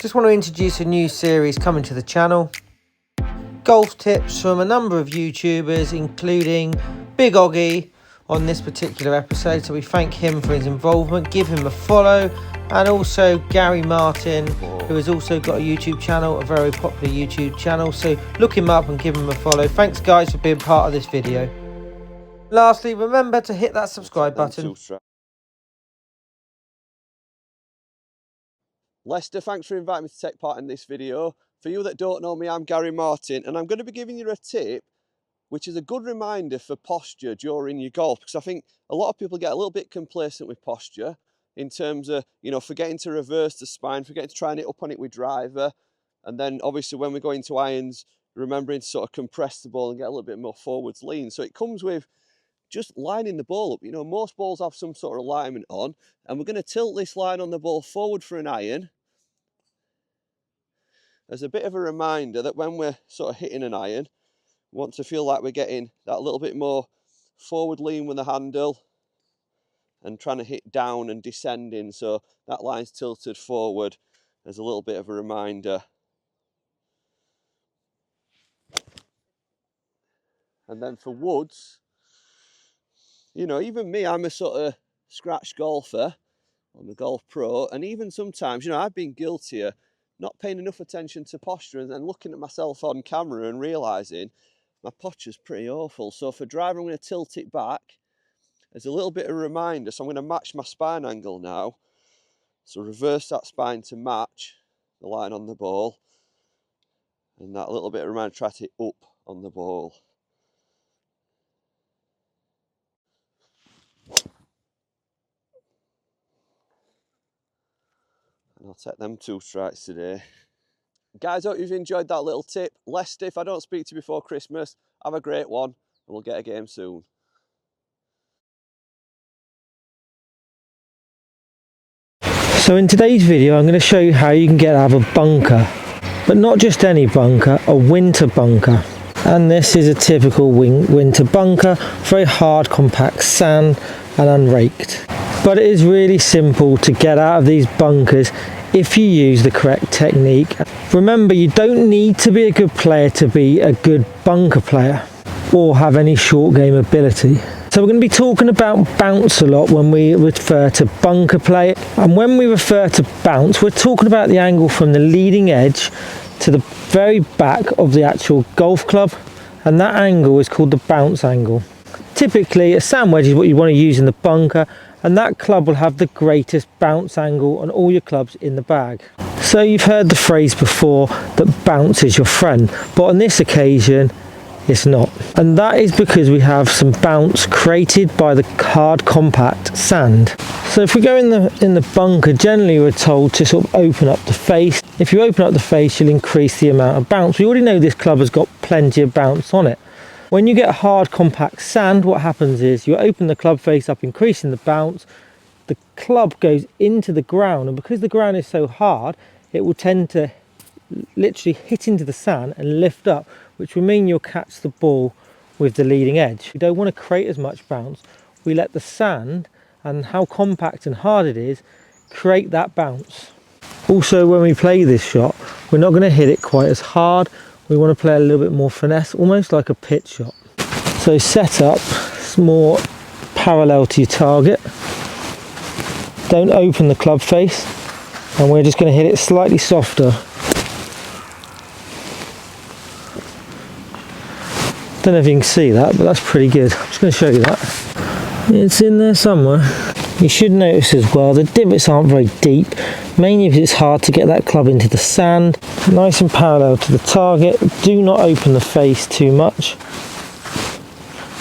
Just want to introduce a new series coming to the channel. Golf tips from a number of YouTubers, including Big OGGIE on this particular episode. So we thank him for his involvement, give him a follow, and also Gary Martin, who has also got a YouTube channel, a very popular YouTube channel. So look him up and give him a follow. Thanks guys for being part of this video. Lastly, remember to hit that subscribe button. Lester, thanks for inviting me to take part in this video. For you that don't know me, I'm Gary Martin, and I'm going to be giving you a tip which is a good reminder for posture during your golf, because I think a lot of people get a little bit complacent with posture in terms of, forgetting to reverse the spine, forgetting to try and hit up on it with driver, and then obviously when we go into irons, remembering to sort of compress the ball and get a little bit more forwards lean. So it comes with just lining the ball up. Most balls have some sort of alignment on, and we're going to tilt this line on the ball forward for an iron as a bit of a reminder that when we're sort of hitting an iron, we want to feel like we're getting that little bit more forward lean with the handle and trying to hit down and descending, so that line's tilted forward as a little bit of a reminder. And then for woods, even me, I'm a sort of scratch golfer, I'm a golf pro, and even sometimes, I've been guilty of not paying enough attention to posture and then looking at myself on camera and realising my posture's pretty awful. So for driver, I'm going to tilt it back as a little bit of a reminder. So I'm going to match my spine angle now. So reverse that spine to match the line on the ball. And that little bit of a reminder, try to hit up on the ball. And I'll take them 2 strikes today. Guys, I hope you've enjoyed that little tip. Lester, if I don't speak to you before Christmas, have a great one, and we'll get a game soon. So in today's video, I'm going to show you how you can get out of a bunker, but not just any bunker, a winter bunker. And this is a typical winter bunker, very hard, compact sand and unraked. But it is really simple to get out of these bunkers if you use the correct technique. Remember, you don't need to be a good player to be a good bunker player or have any short game ability. So we're going to be talking about bounce a lot when we refer to bunker play. And when we refer to bounce, we're talking about the angle from the leading edge to the very back of the actual golf club. And that angle is called the bounce angle. Typically, a sand wedge is what you want to use in the bunker, and that club will have the greatest bounce angle on all your clubs in the bag. So you've heard the phrase before that bounce is your friend, but on this occasion it's not. And that is because we have some bounce created by the hard compact sand. So if we go in the bunker, generally we're told to sort of open up the face. If you open up the face, you'll increase the amount of bounce. We already know this club has got plenty of bounce on it. When you get hard compact sand, what happens is you open the club face up, increasing the bounce. The club goes into the ground, and because the ground is so hard, it will tend to literally hit into the sand and lift up, which will mean you'll catch the ball with the leading edge. We don't want to create as much bounce. We let the sand and how compact and hard it is create that bounce. Also, when we play this shot, we're not going to hit it quite as hard. We want to play a little bit more finesse, almost like a pitch shot. So set up more parallel to your target. Don't open the club face, and we're just going to hit it slightly softer. Don't know if you can see that, but that's pretty good. I'm just going to show you that. It's in there somewhere. You should notice as well, the divots aren't very deep, mainly because it's hard to get that club into the sand. Nice and parallel to the target. Do not open the face too much,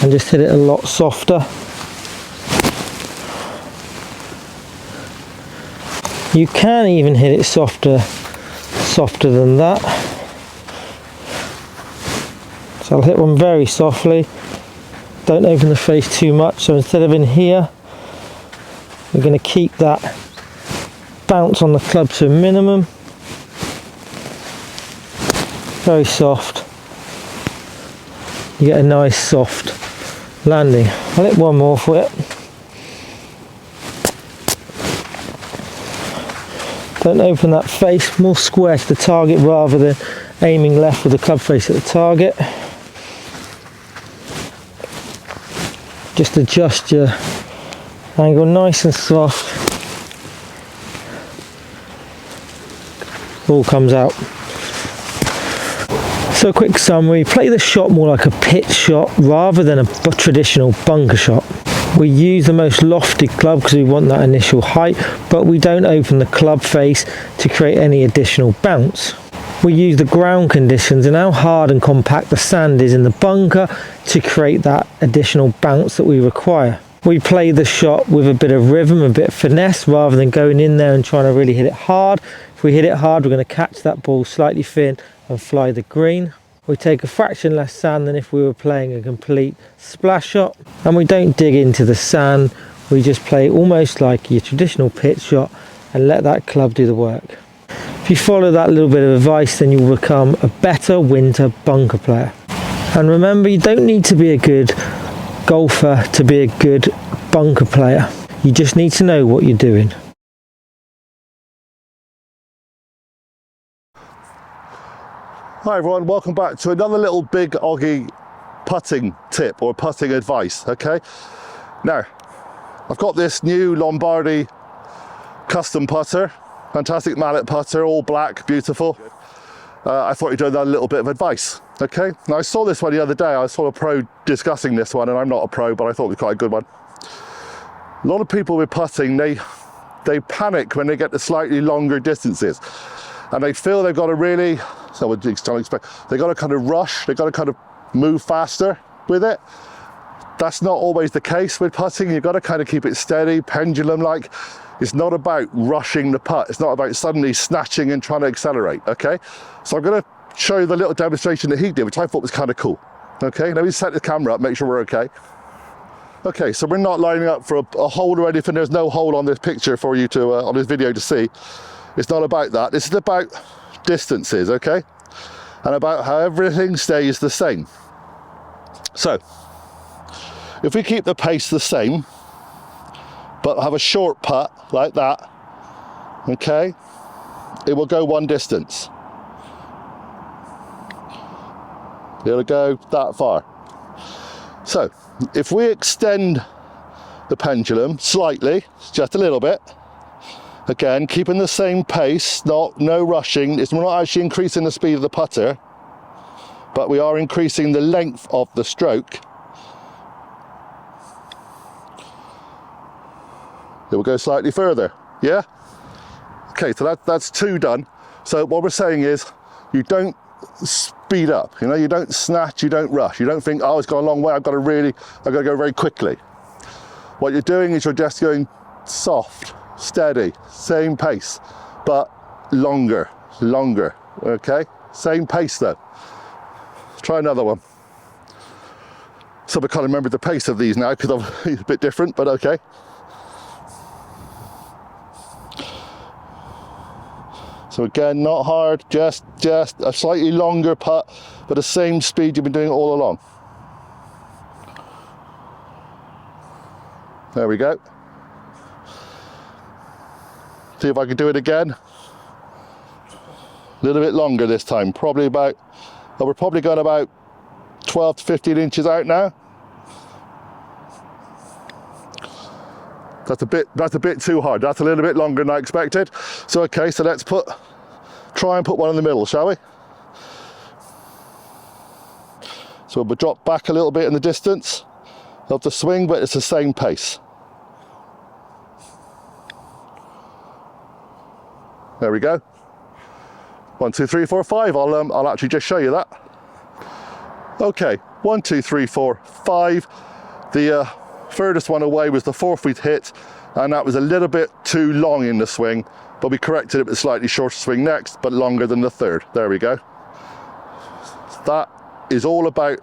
and just hit it a lot softer. You can even hit it softer than that. So I'll hit one very softly. Don't open the face too much. So instead of in here, we're going to keep that bounce on the club to a minimum. Very soft. You get a nice soft landing. I'll hit one more for it. Don't open that face, more square to the target rather than aiming left with the club face at the target. Just adjust your angle nice and soft. All comes out. So a quick summary, play the shot more like a pitch shot rather than a traditional bunker shot. We use the most lofted club because we want that initial height, but we don't open the club face to create any additional bounce. We use the ground conditions and how hard and compact the sand is in the bunker to create that additional bounce that we require. We play the shot with a bit of rhythm, a bit of finesse, rather than going in there and trying to really hit it hard. If we hit it hard, we're going to catch that ball slightly thin and fly the green. We take a fraction less sand than if we were playing a complete splash shot, and we don't dig into the sand. We just play almost like your traditional pitch shot and let that club do the work. If you follow that little bit of advice, then you'll become a better winter bunker player. And remember, you don't need to be a good golfer to be a good bunker player. You just need to know what you're doing. Hi everyone, welcome back to another little big OGGIE putting tip or putting advice, okay? Now, I've got this new Lombardi custom putter, fantastic mallet putter, all black, beautiful. I thought you'd do a little bit of advice, okay? Now I saw this one the other day, I saw a pro discussing this one, and I'm not a pro, but I thought it was quite a good one. A lot of people with putting, they panic when they get to slightly longer distances, and they feel they've got to really, so what do you expect? They've got to kind of rush, they've got to kind of move faster with it. That's not always the case with putting. You've got to kind of keep it steady, pendulum-like. It's not about rushing the putt. It's not about suddenly snatching and trying to accelerate, okay? So I'm going to show you the little demonstration that he did, which I thought was kind of cool, okay? Now we set the camera up, make sure we're okay. Okay, so we're not lining up for a hole or anything. There's no hole on this picture for you to, on this video to see. It's not about that. This is about distances, okay? And about how everything stays the same. So, if we keep the pace the same, but have a short putt like that, okay, it will go one distance. It'll go that far. So, if we extend the pendulum slightly, just a little bit, again, keeping the same pace, no rushing. We're not actually increasing the speed of the putter, but we are increasing the length of the stroke. It will go slightly further, yeah? Okay, so that's two done. So what we're saying is, you don't speed up, you know, you don't snatch, you don't rush. You don't think, oh, it's gone a long way, I've got to go very quickly. What you're doing is you're just going soft, steady, same pace, but longer, okay? Same pace though. Try another one. So I can't remember the pace of these now because it's a bit different, but okay. So again, not hard, just a slightly longer putt, but the same speed you've been doing all along. There we go. See if I can do it again. A little bit longer this time, probably about, well, we're probably going about 12 to 15 inches out now. That's a bit too hard. That's a little bit longer than I expected. So okay, so let's try and put one in the middle, shall we? So we'll drop back a little bit in the distance of the swing, but it's the same pace. There we go. 1, 2, 3, 4, 5. I'll actually just show you that. Okay, 1, 2, 3, 4, 5. The furthest one away was the fourth we'd hit, and that was a little bit too long in the swing, but we corrected it with a slightly shorter swing next, but longer than the third. There we go. That is all about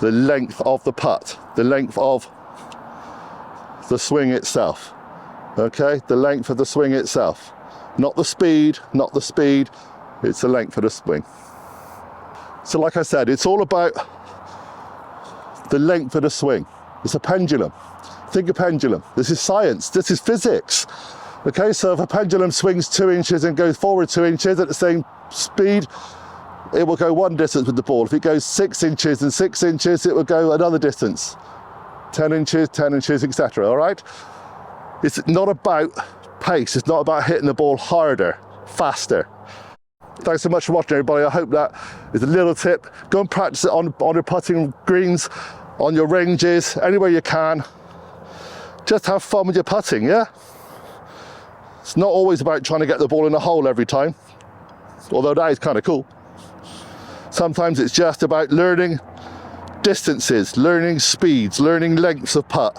the length of the putt, the length of the swing itself. Okay, the length of the swing itself. Not the speed, it's the length of the swing. So like I said, it's all about the length of the swing. It's a pendulum. Think of pendulum. This is science, this is physics. Okay, so if a pendulum swings 2 inches and goes forward 2 inches at the same speed, it will go one distance with the ball. If it goes 6 inches and 6 inches, it will go another distance. 10 inches, etc. All right? It's not about pace. It's not about hitting the ball harder, faster. Thanks so much for watching, everybody. I hope that is a little tip. Go and practice it on your putting greens, on your ranges, anywhere you can. Just have fun with your putting, yeah? It's not always about trying to get the ball in the hole every time, although that is kind of cool. Sometimes it's just about learning distances, learning speeds, learning lengths of putt.